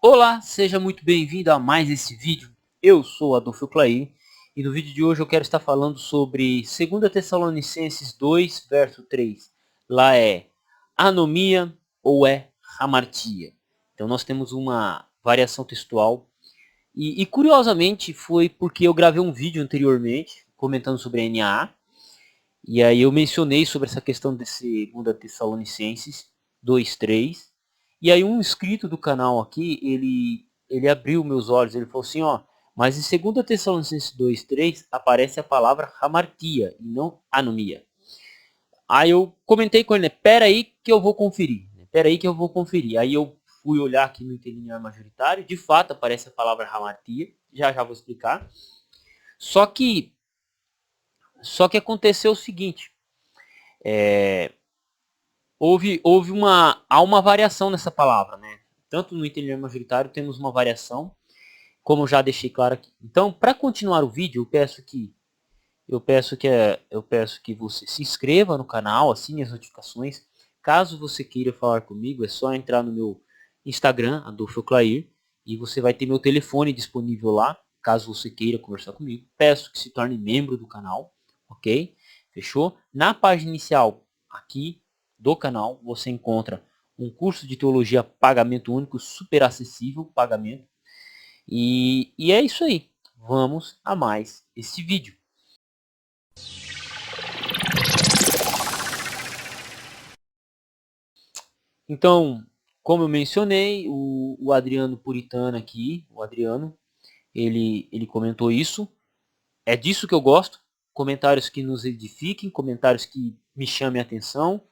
Olá, seja muito bem-vindo a mais esse vídeo. Eu sou Adolfo Clair e no vídeo de hoje eu quero estar falando sobre 2 Tessalonicenses 2, verso 3. Lá é anomia ou é hamartia. Então nós temos uma variação textual e curiosamente foi porque eu gravei um vídeo anteriormente comentando sobre a NAA e aí eu mencionei sobre essa questão de 2 Tessalonicenses 2:3. E aí um inscrito do canal aqui, ele abriu meus olhos, ele falou assim, ó, mas em 2 Tessalonicenses 2:3 aparece a palavra hamartia e não anomia. Aí eu comentei com ele, né, pera aí que eu vou conferir, pera aí que eu vou conferir. Aí eu fui olhar aqui no interlinear majoritário, de fato aparece a palavra hamartia, já já vou explicar. Só que aconteceu o seguinte, há uma variação nessa palavra, né? Tanto no interlinear majoritário temos uma variação, como já deixei claro aqui. Então, para continuar o vídeo, eu peço que você se inscreva no canal, assine as notificações. Caso você queira falar comigo, é só entrar no meu Instagram, Adolfo Clair, e você vai ter meu telefone disponível lá, caso você queira conversar comigo. Peço que se torne membro do canal, ok? Fechou? Na página inicial aqui do canal, você encontra um curso de teologia pagamento único, super acessível, pagamento. E é isso aí. Vamos a mais esse vídeo. Então, como eu mencionei, o Adriano Puritano aqui, o Adriano, ele comentou isso. É disso que eu gosto. Comentários que nos edifiquem, comentários que me chamem a atenção,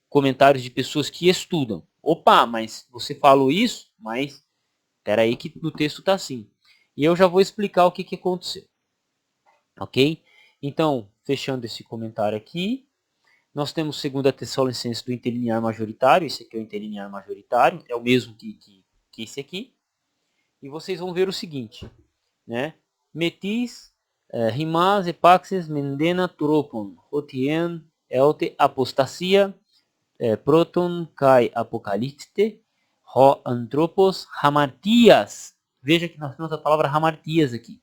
comentários de pessoas que estudam. Opa, mas você falou isso? Mas espera aí que no texto está assim. E eu já vou explicar o que aconteceu. Ok? Então, fechando esse comentário aqui, nós temos 2 Tessalonicenses do interlinear majoritário. Esse aqui é o interlinear majoritário, é o mesmo que esse aqui. E vocês vão ver o seguinte, né? Metis, rimas, epaxes, mendena, tropon, rotien, elte, apostasia, proton, kai, apocalipte, ho, antropos, hamartias. Veja que nós temos a palavra hamartias aqui.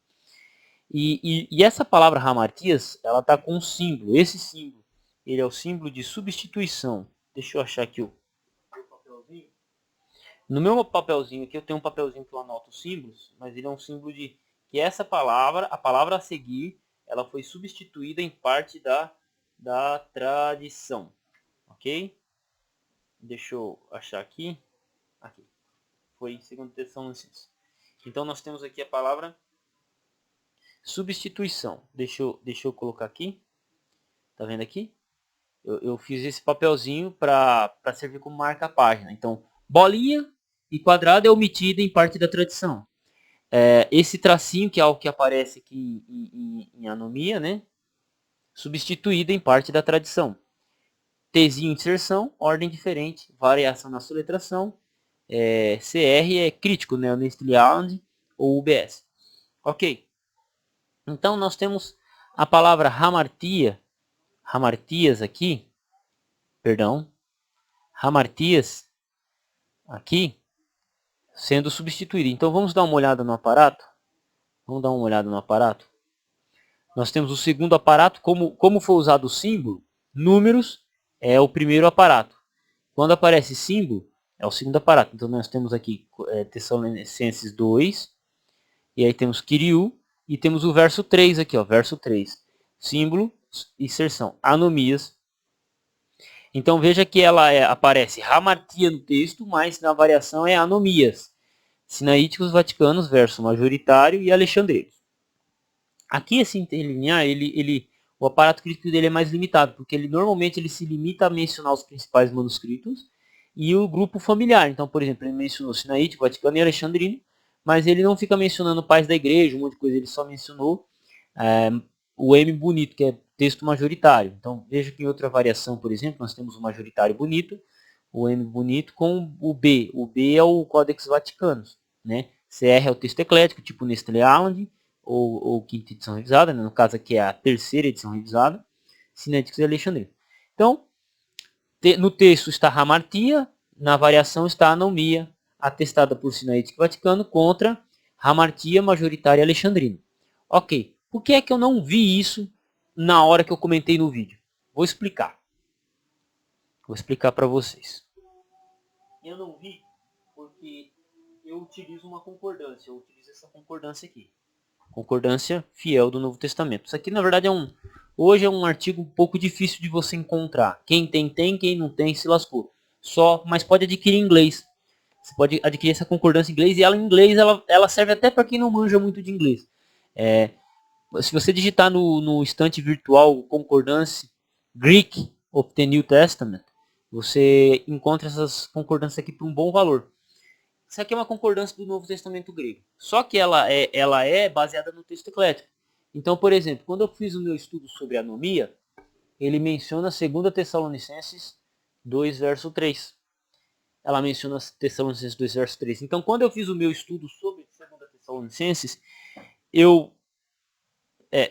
E essa palavra hamartias, ela está com um símbolo. Esse símbolo, ele é o símbolo de substituição. Deixa eu achar aqui o papelzinho. No meu papelzinho aqui, eu tenho um papelzinho que eu anoto os símbolos, mas ele é um símbolo de que essa palavra, a palavra a seguir, ela foi substituída em parte da tradição. Ok? Deixa eu achar aqui. Aqui. Foi segundo Tessalonicenses. Então nós temos aqui a palavra substituição. Deixa eu colocar aqui. Tá vendo aqui? Eu fiz esse papelzinho para servir como marca-página. Então, bolinha e quadrado é omitida em parte da tradição. Esse tracinho, que é algo que aparece aqui em anomia, né? Substituída em parte da tradição. Tzinho, inserção, ordem diferente, variação na soletração. CR é crítico, né? Honest Island ou UBS. Ok. Então, nós temos a palavra hamartia, hamartias aqui, perdão, hamartias aqui sendo substituída. Então vamos dar uma olhada no aparato. Vamos dar uma olhada no aparato. Nós temos o segundo aparato, como foi usado o símbolo, números é o primeiro aparato. Quando aparece símbolo, é o segundo aparato. Então nós temos aqui Tessalonicenses 2, e aí temos Kyriou, e temos o verso 3 aqui, ó, verso 3. Símbolo, inserção, anomias. Então veja que ela aparece hamartia no texto, mas na variação é anomias. Sinaíticos, vaticanos, verso majoritário e alexandreiros. Aqui esse interlinear, o aparato crítico dele é mais limitado, porque ele se limita a mencionar os principais manuscritos e o grupo familiar. Então, por exemplo, ele mencionou Sinaítico, Vaticano e Alexandrino, mas ele não fica mencionando pais da igreja, um monte de coisa, ele só mencionou é, o M bonito, que é texto majoritário. Então, veja que em outra variação, por exemplo, nós temos o majoritário bonito, o M bonito com o B. O B é o Codex Vaticanus, né? CR é o texto eclético, tipo Nestlé Island, ou quinta edição revisada, né? No caso aqui é a terceira edição revisada, Cinéticos e Alexandrino. Então, no texto está hamartia, na variação está anomia. atestada por Sinaítico Vaticano contra Hamartia Majoritária Alexandrina. Ok, por que é que eu não vi isso na hora que eu comentei no vídeo? Vou explicar. Vou explicar para vocês. Eu não vi porque eu utilizo uma concordância. Eu utilizo essa concordância aqui. Concordância fiel do Novo Testamento. Isso aqui, na verdade, hoje é um artigo um pouco difícil de você encontrar. Quem tem, quem não tem, se lascou. Mas pode adquirir em inglês. Você pode adquirir essa concordância em inglês, e ela em inglês ela serve até para quem não manja muito de inglês. Se você digitar no estante virtual concordância Greek of the New Testament, você encontra essas concordâncias aqui por um bom valor. Isso aqui é uma concordância do Novo Testamento grego. Só que ela é baseada no texto eclético. Então, por exemplo, quando eu fiz o meu estudo sobre anomia, ele menciona 2 Tessalonicenses 2, verso 3. Ela menciona Tessalonicenses 2, verso 3. Então, quando eu fiz o meu estudo sobre 2 Tessalonicenses, eu,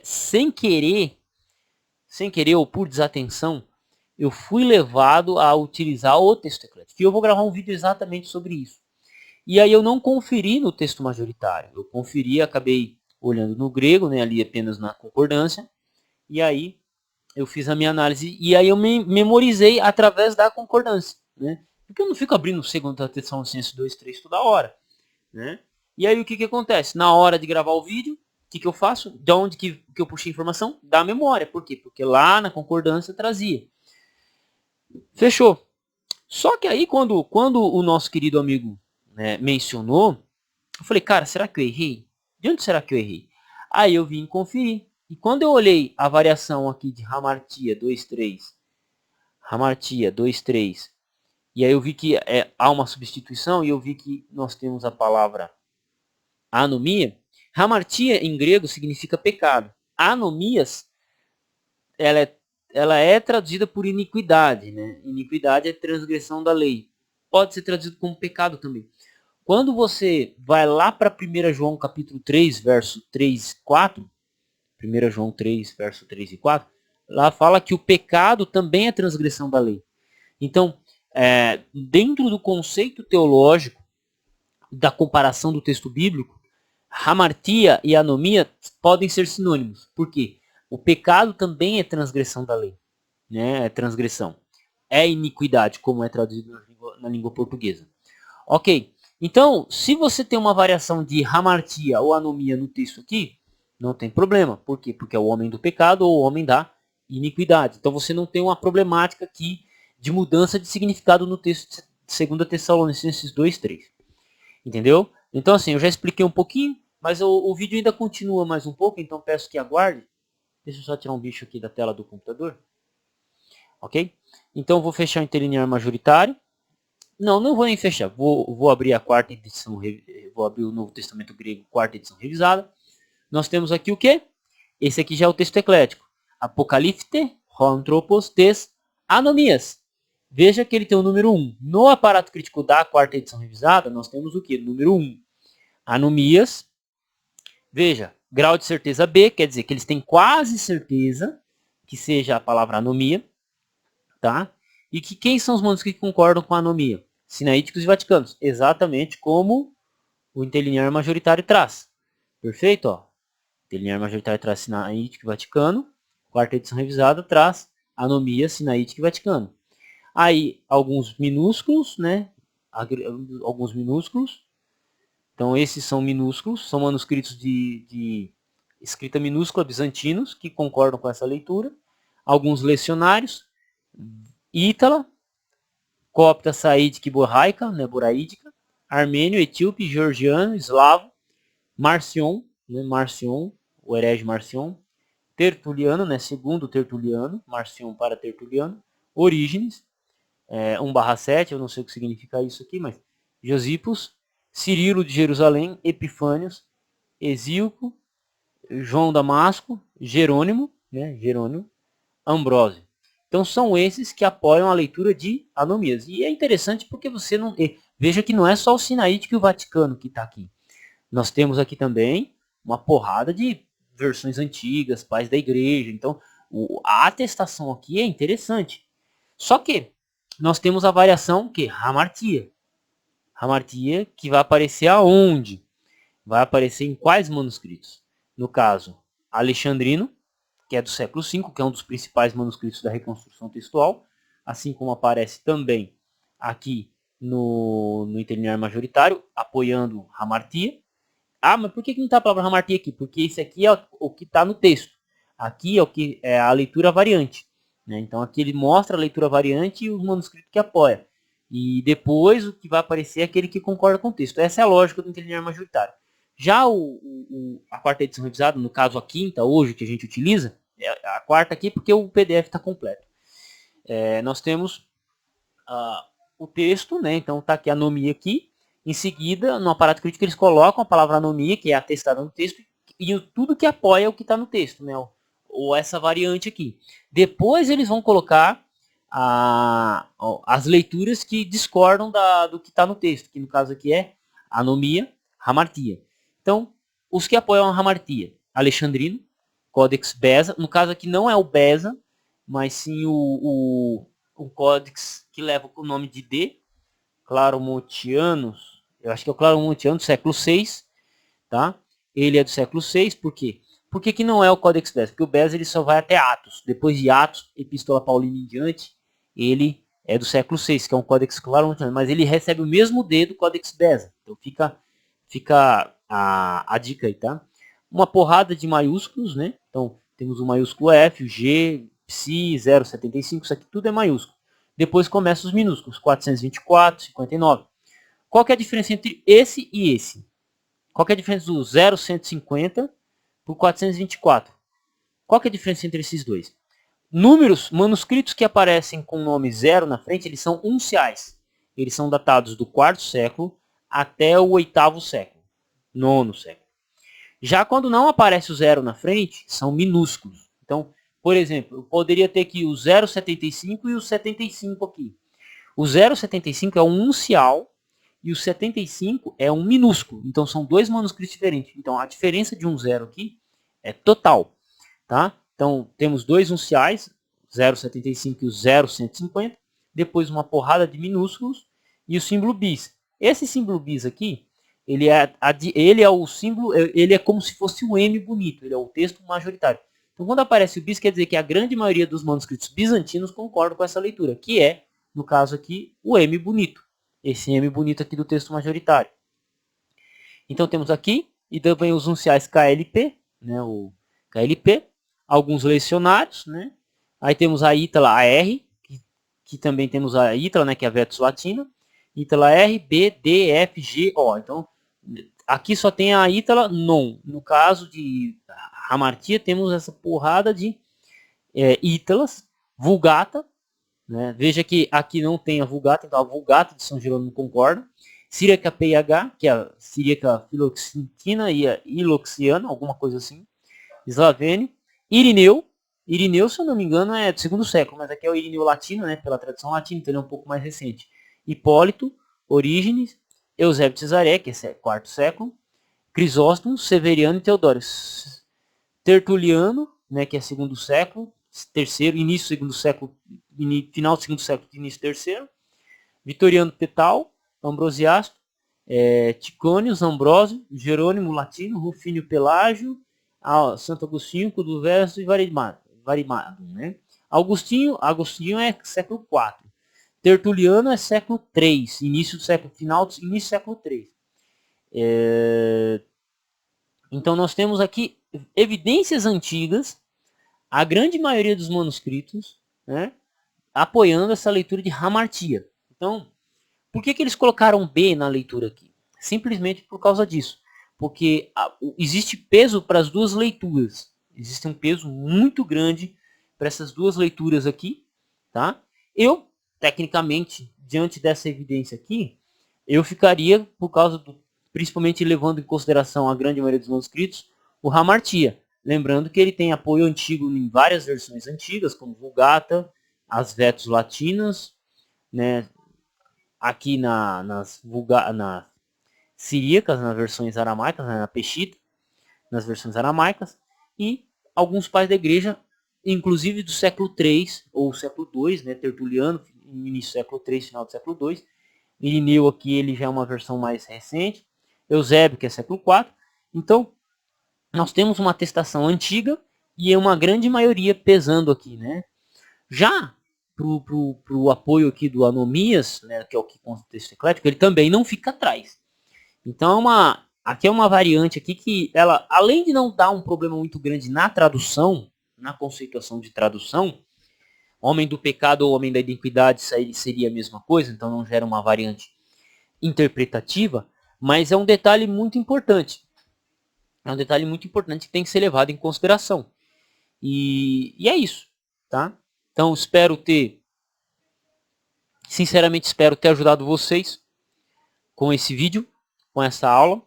sem querer ou por desatenção, eu fui levado a utilizar o texto eclético. E eu vou gravar um vídeo exatamente sobre isso. E aí eu não conferi no texto majoritário. Eu conferi, acabei olhando no grego, né, ali apenas na concordância. E aí eu fiz a minha análise. E aí eu memorizei através da concordância. Né? Porque eu não fico abrindo o 2 Tessalonicenses 2, 3 toda hora. Né? E aí o que acontece? Na hora de gravar o vídeo, o que eu faço? De onde que eu puxei informação? Da memória. Por quê? Porque lá na concordância trazia. Fechou. Só que aí quando o nosso querido amigo, né, mencionou, eu falei, cara, será que eu errei? De onde será que eu errei? Aí eu vim conferir. E quando eu olhei a variação aqui de Hamartia 2.3, Hamartia 2.3, e aí eu vi que há uma substituição, e eu vi que nós temos a palavra anomia. Hamartia em grego significa pecado. Anomias, ela é traduzida por iniquidade. Né? Iniquidade é transgressão da lei. Pode ser traduzido como pecado também. Quando você vai lá para 1 João capítulo 3, verso 3 e 4, 1 João 3, verso 3 e 4, lá fala que o pecado também é transgressão da lei. Então, dentro do conceito teológico da comparação do texto bíblico, hamartia e anomia podem ser sinônimos. Por quê? O pecado também é transgressão da lei. Né? É transgressão. É iniquidade, como é traduzido na língua portuguesa. Ok. Então, se você tem uma variação de hamartia ou anomia no texto aqui, não tem problema. Por quê? Porque é o homem do pecado ou o homem da iniquidade. Então você não tem uma problemática aqui de mudança de significado no texto de 2 Tessalonicenses 2:3. Entendeu? Então assim, eu já expliquei um pouquinho, mas o vídeo ainda continua mais um pouco, então peço que aguarde. Deixa eu só tirar um bicho aqui da tela do computador. Ok? Então eu vou fechar o interlinear majoritário. Não vou nem fechar. Vou abrir a quarta edição, vou abrir o Novo Testamento Grego, quarta edição revisada. Nós temos aqui o quê? Esse aqui já é o texto eclético. Apocalipse, Hoantropos, tes, anomias. Veja que ele tem o número 1. No aparato crítico da quarta edição revisada, nós temos o quê? Número 1. Anomias. Veja, grau de certeza B, quer dizer que eles têm quase certeza que seja a palavra anomia. Tá? E que quem são os manuscritos que concordam com a anomia? Sinaíticos e vaticanos. Exatamente como o interlinear majoritário traz. Perfeito? Ó. Interlinear majoritário traz Sinaítico e Vaticano. Quarta edição revisada traz anomia, Sinaítico e Vaticano. Aí, alguns minúsculos, né? Alguns minúsculos. Então, esses são minúsculos. São manuscritos de escrita minúscula bizantinos que concordam com essa leitura. Alguns lecionários. Ítala, copta saídica e borraica, né, boraídica, armênio, etíope, georgiano, eslavo, Marcion, né, Marcion, o herege Marcion, Tertuliano, né, segundo Tertuliano, Marcion para Tertuliano, Orígenes, 1/7, eu não sei o que significa isso aqui, mas Josipos, Cirilo de Jerusalém, Epifânios, Exíoco, João Damasco, Jerônimo, né, Jerônimo, Ambrósio. Então são esses que apoiam a leitura de anomias. E é interessante porque você não... Veja que não é só o Sinaítico e o Vaticano que está aqui. Nós temos aqui também uma porrada de versões antigas, pais da igreja. Então a atestação aqui é interessante. Só que nós temos a variação que hamartia. Hamartia, que vai aparecer aonde? Vai aparecer em quais manuscritos? No caso, Alexandrino, que é do século V, que é um dos principais manuscritos da reconstrução textual, assim como aparece também aqui no interlinear majoritário, apoiando Hamartia. Ah, mas por que não está a palavra Hamartia aqui? Porque esse aqui é o que está no texto. Aqui é o que é a leitura variante. Né? Então aqui ele mostra a leitura variante e o manuscrito que apoia. E depois o que vai aparecer é aquele que concorda com o texto. Essa é a lógica do interlinear majoritário. Já a quarta edição revisada, no caso a quinta, hoje, que a gente utiliza, é a quarta aqui porque o PDF está completo. Nós temos o texto, né? Então está aqui a anomia aqui. Em seguida, no aparato crítico, eles colocam a palavra anomia, que é atestada no texto, e tudo que apoia o que está no texto, né? Ou essa variante aqui. Depois eles vão colocar as leituras que discordam do que está no texto, que no caso aqui é anomia, hamartia. Então, os que apoiam a hamartia, Alexandrino, Codex Beza, no caso aqui não é o Beza, mas sim o Codex que leva o nome de D, Claromontianos, eu acho que é o Claromontiano do século VI, tá? Ele é do século VI, por quê? Por que não é o Codex Beza? Porque o Beza ele só vai até Atos. Depois de Atos, Epístola Paulina em diante, ele é do século VI, que é um Codex Claromontiano, mas ele recebe o mesmo D do Codex Beza. Então fica a dica aí, tá? Uma porrada de maiúsculos, né? Então temos o maiúsculo F, o G, Psi, 0,75, isso aqui tudo é maiúsculo. Depois começam os minúsculos, 424, 59. Qual que é a diferença entre esse e esse? Qual que é a diferença do 0,150 por 424? Qual que é a diferença entre esses dois? Números, manuscritos que aparecem com o nome 0 na frente, eles são unciais. Eles são datados do 4º século até o 8º século, 9º século. Já quando não aparece o 0 na frente, são minúsculos. Então, por exemplo, eu poderia ter aqui o 0,75 e o 75 aqui. O 0,75 é um uncial e o 75 é um minúsculo. Então são dois manuscritos diferentes. Então a diferença de um 0 aqui é total. Tá? Então temos dois unciais, 0,75 e o 0,150. Depois uma porrada de minúsculos e o símbolo bis. Esse símbolo bis aqui, ele é o símbolo, ele é como se fosse o M bonito, ele é o texto majoritário. Então quando aparece o bis, quer dizer que a grande maioria dos manuscritos bizantinos concordam com essa leitura, que é, no caso aqui, o M bonito. Esse M bonito aqui do texto majoritário. Então temos aqui, e também os unciais KLP, né, o KLP, alguns lecionários, né? Aí temos a ítala AR, que também temos a ítala, né, que é a Vetus Latina, ítala R, B, D, F, G, O. Então, aqui só tem a ítala non. No caso de Hamartia, temos essa porrada de ítalas, Vulgata, né? Veja que aqui não tem a Vulgata, então a Vulgata de São Jerônimo concorda. Síriaca PH, que é a Síriaca Filoxentina e a Iloxiana, alguma coisa assim. Eslavênio. Irineu. Irineu, se eu não me engano, é do 2º século, mas aqui é o Irineu latino, né? Pela tradição latina, então ele é um pouco mais recente. Hipólito, Orígenes, Eusébio de Cesaré, que é 4º século. Crisóstomo, Severiano e Teodoro. Tertuliano, né, que é 2º século, terceiro, início do 2º século, final do 2º século, início do 3º. Vitoriano Petal, Ambrosiasto, Ticônios, Ambrósio, Jerônimo Latino, Rufínio Pelágio, Santo Agostinho, Cudoverso e Varimado, né? Agostinho é século IV. Tertuliano é século III, início do século III. Então nós temos aqui evidências antigas, a grande maioria dos manuscritos, né, apoiando essa leitura de Hamartia. Então, por que eles colocaram B na leitura aqui? Simplesmente por causa disso. Porque existe peso para as duas leituras. Existe um peso muito grande para essas duas leituras aqui. Tá? Eu, tecnicamente, diante dessa evidência aqui, eu ficaria, por causa principalmente levando em consideração a grande maioria dos manuscritos, o Hamartia. Lembrando que ele tem apoio antigo em várias versões antigas, como Vulgata, as Vetus Latinas, né? Aqui nas siríacas, nas versões aramaicas, né, na Peshita, nas versões aramaicas, e alguns pais da igreja, inclusive do século III ou século II, né, Tertuliano, início do século III, final do século II, Irineu aqui, ele já é uma versão mais recente. Eusébio, que é século IV. Então, nós temos uma atestação antiga e uma grande maioria pesando aqui, né? Já pro apoio aqui do Anomias, né, que é o que consta o texto eclético, ele também não fica atrás. Então, aqui é uma variante aqui que ela, além de não dar um problema muito grande na tradução, na conceituação de tradução, homem do pecado ou homem da iniquidade seria a mesma coisa, então não gera uma variante interpretativa, mas é um detalhe muito importante. É um detalhe muito importante que tem que ser levado em consideração. E é isso, tá? Então sinceramente espero ter ajudado vocês com esse vídeo, com essa aula.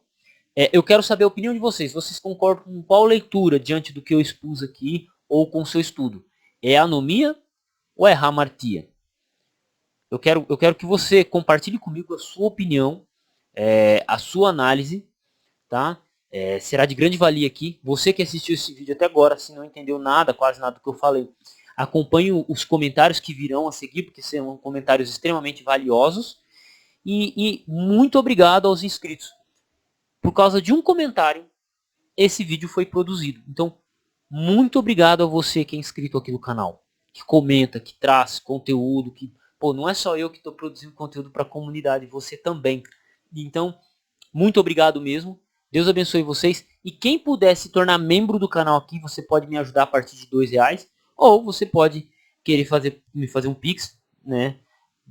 Eu quero saber a opinião de vocês. Vocês concordam com qual leitura diante do que eu expus aqui ou com o seu estudo? É anomia ou é hamartia? Eu quero que você compartilhe comigo a sua opinião, a sua análise, tá? Será de grande valia aqui. Você que assistiu esse vídeo até agora, se não entendeu nada, quase nada do que eu falei, acompanhe os comentários que virão a seguir, porque serão comentários extremamente valiosos. E muito obrigado aos inscritos. Por causa de um comentário, esse vídeo foi produzido. Então, muito obrigado a você que é inscrito aqui no canal, que comenta, que traz conteúdo, que não é só eu que estou produzindo conteúdo para a comunidade, você também. Então, muito obrigado mesmo. Deus abençoe vocês. E quem puder se tornar membro do canal aqui, você pode me ajudar a partir de R$2. Ou você pode querer me fazer um Pix, né?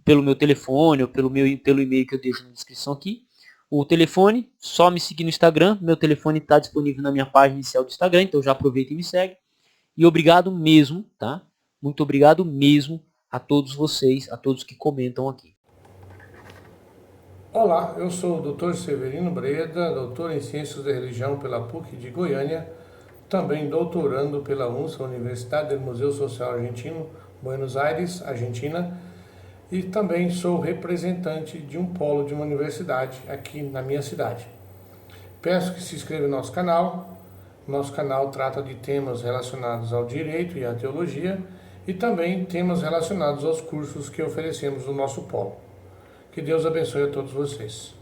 Pelo meu telefone ou pelo e-mail que eu deixo na descrição aqui. O telefone, só me seguir no Instagram. Meu telefone está disponível na minha página inicial do Instagram, então já aproveita e me segue. E obrigado mesmo, tá? Muito obrigado mesmo a todos vocês, a todos que comentam aqui. Olá, eu sou o Dr. Severino Breda, doutor em Ciências da Religião pela PUC de Goiânia, também doutorando pela UNSA, Universidade do Museu Social Argentino, Buenos Aires, Argentina, e também sou representante de um polo de uma universidade aqui na minha cidade. Peço que se inscreva no nosso canal. Nosso canal trata de temas relacionados ao direito e à teologia e também temas relacionados aos cursos que oferecemos no nosso polo. Que Deus abençoe a todos vocês.